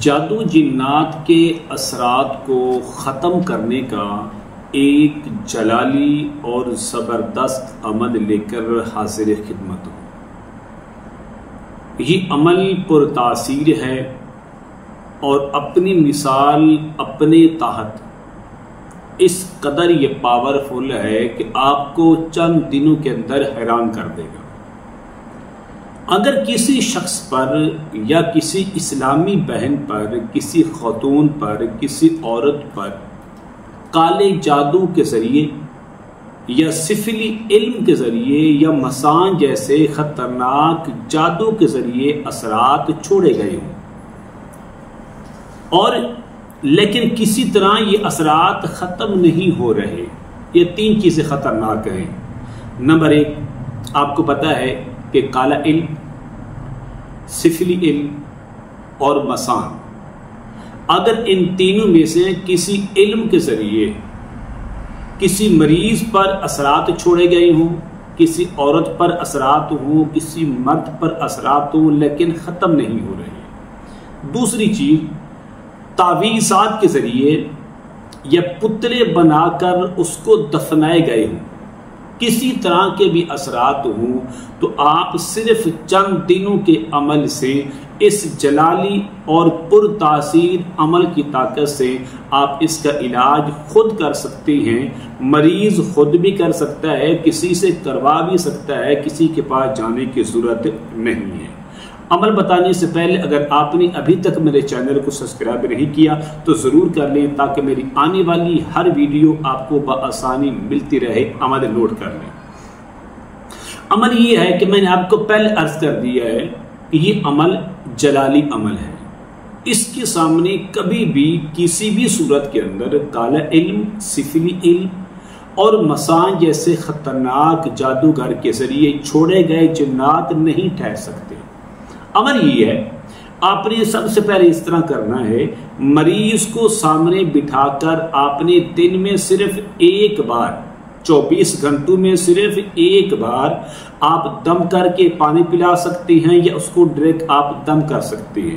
جادو جنات کے اثرات کو ختم کرنے کا ایک جلالی اور زبردست عمل لے کر حاضر خدمت ہوں۔ یہ عمل پر تاثیر ہے اور اپنی مثال اپنے تحت اس قدر یہ پاورفل ہے کہ آپ کو چند دنوں کے اندر حیران کر دے گا۔ اگر کسی شخص پر یا کسی اسلامی بہن پر، کسی خاتون پر، کسی عورت پر کالے جادو کے ذریعے یا سفلی علم کے ذریعے یا مسان جیسے خطرناک جادو کے ذریعے اثرات چھوڑے گئے ہوں اور لیکن کسی طرح یہ اثرات ختم نہیں ہو رہے، یہ تین چیزیں خطرناک ہیں۔ نمبر ایک، آپ کو پتا ہے کہ کالا علم، سفلی علم اور مسان، اگر ان تینوں میں سے کسی علم کے ذریعے کسی مریض پر اثرات چھوڑے گئے ہوں، کسی عورت پر اثرات ہوں، کسی مرد پر اثرات ہوں لیکن ختم نہیں ہو رہے۔ دوسری چیز، تعویذات کے ذریعے یا پتلے بنا کر اس کو دفنائے گئے ہوں، کسی طرح کے بھی اثرات ہوں، تو آپ صرف چند دنوں کے عمل سے، اس جلالی اور پر تاثیر عمل کی طاقت سے آپ اس کا علاج خود کر سکتے ہیں۔ مریض خود بھی کر سکتا ہے، کسی سے کروا بھی سکتا ہے، کسی کے پاس جانے کی ضرورت نہیں ہے۔ عمل بتانے سے پہلے اگر آپ نے ابھی تک میرے چینل کو سبسکرائب نہیں کیا تو ضرور کر لیں تاکہ میری آنے والی ہر ویڈیو آپ کو بآسانی ملتی رہے۔ عمل نوٹ کر لیں۔ عمل یہ ہے کہ میں نے آپ کو پہلے عرض کر دیا ہے کہ یہ عمل جلالی عمل ہے۔ اس کے سامنے کبھی بھی کسی بھی صورت کے اندر کالا علم، سفلی علم اور مسان جیسے خطرناک جادوگر کے ذریعے چھوڑے گئے جنات نہیں ٹھہر سکتے۔ عمل یہ ہے، آپ نے سب سے پہلے اس طرح کرنا ہے، مریض کو سامنے بٹھا کر آپ نے دن میں صرف ایک بار، 24 گھنٹوں میں صرف ایک بار آپ دم کر کے پانی پلا سکتے ہیں یا اس کو ڈائریکٹ آپ دم کر سکتے ہیں۔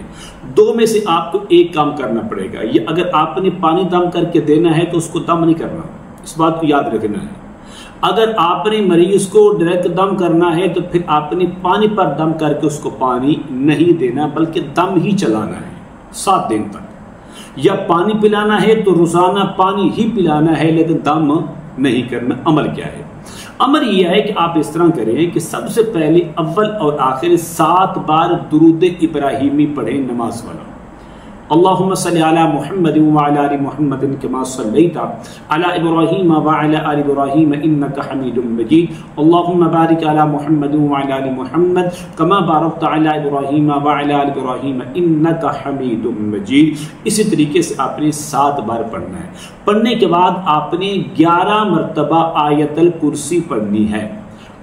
دو میں سے آپ کو ایک کام کرنا پڑے گا، یہ اگر آپ نے پانی دم کر کے دینا ہے تو اس کو دم نہیں کرنا، اس بات کو یاد رکھنا ہے۔ اگر آپ نے مریض کو ڈائریکٹ دم کرنا ہے تو پھر آپ نے پانی پر دم کر کے اس کو پانی نہیں دینا بلکہ دم ہی چلانا ہے 7 دن تک، یا پانی پلانا ہے تو روزانہ پانی ہی پلانا ہے لیکن دم نہیں کرنا۔ عمل کیا ہے؟ عمل یہ ہے کہ آپ اس طرح کریں کہ سب سے پہلے اول اور آخر 7 بار درود ابراہیمی پڑھیں نماز والا۔ اللہم صلی علی محمد وعلی آل محمد کما صلیت علی ابراہیم وعلی آل ابراہیم انک حمید مجید۔ اللہم بارک علی محمد وعلی آل محمد کما بارکت علی ابراہیم وعلی آل ابراہیم انک حمید مجید۔ اسی طریقے سے آپ نے 7 بار پڑھنا ہے۔ پڑھنے کے بعد آپ نے 11 مرتبہ آیت الکرسی پڑھنی ہے۔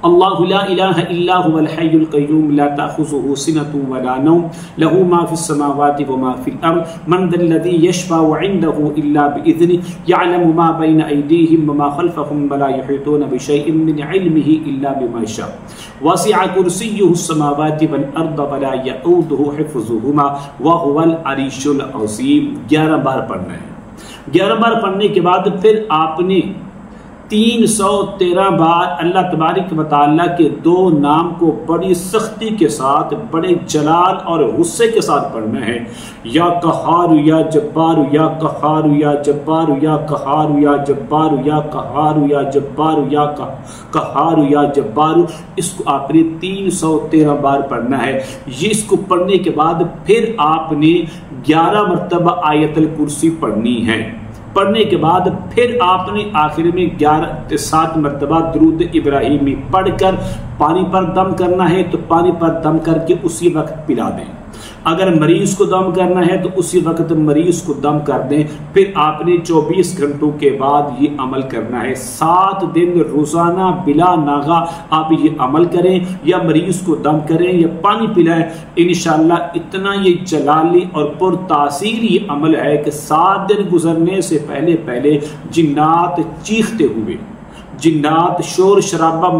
اللہ لا الہ الا هو الحی القیوم لا تأخذه سنة ولا نوم له ما في السماوات وما في الأرض من ذا الذي يشفع عنده إلا بإذنه يعلم ما بين أيديهم وما خلفهم ولا يحيطون بشيء من علمه إلا بما شاء وسع كرسيه السماوات والأرض ولا يئوده حفظهما وهو العرش العظيم۔ 11 بار پڑھنا ہے۔ 11 بار پڑھنے کے بعد پھر آپ نے 313 بار اللہ تبارک و تعالیٰ کے 2 نام کو بڑی سختی کے ساتھ، بڑے جلال اور غصے کے ساتھ پڑھنا ہے۔ یا قہار یا جبار یا قہار یا جبار یا قہار یا جبار یا قہار یا جبار یا قہار یا جبار۔ اس کو آپ نے 313 بار پڑھنا ہے۔ یہ اس کو پڑھنے کے بعد پھر آپ نے 11 مرتبہ آیت الکرسی پڑھنی ہے۔ پڑھنے کے بعد پھر آپ نے آخر میں 7 مرتبہ درود ابراہیمی پڑھ کر پانی پر دم کرنا ہے تو پانی پر دم کر کے اسی وقت پلا دیں۔ اگر مریض کو دم کرنا ہے تو اسی وقت مریض کو دم کر دیں۔ پھر آپ نے 24 گھنٹوں کے بعد یہ عمل کرنا ہے۔ 7 دن روزانہ بلا ناغہ آپ یہ عمل کریں، یا مریض کو دم کریں یا پانی پلائیں۔ انشاءاللہ اتنا یہ جلالی اور پر تاثیر یہ عمل ہے کہ 7 دن گزرنے سے پہلے جنات چیختے ہوئے جنات شور شرابہ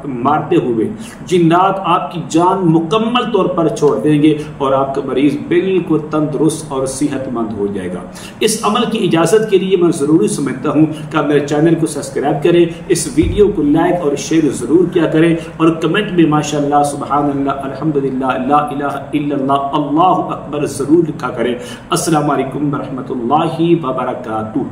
مارتے ہوئے جنات آپ کی جان مکمل طور پر چھوڑ دیں گے اور آپ کا مریض بالکل تندرست اور صحت مند ہو جائے گا۔ اس عمل کی اجازت کے لیے میں ضروری سمجھتا ہوں کہ آپ میرے چینل کو سبسکرائب کریں، اس ویڈیو کو لائک اور شیئر ضرور کیا کریں، اور کمنٹ میں ماشاءاللہ، سبحان اللہ، الحمدللہ، لا الہ الا اللہ، اللہ اکبر ضرور لکھا کریں۔ السلام علیکم ورحمۃ اللہ وبرکاتہ۔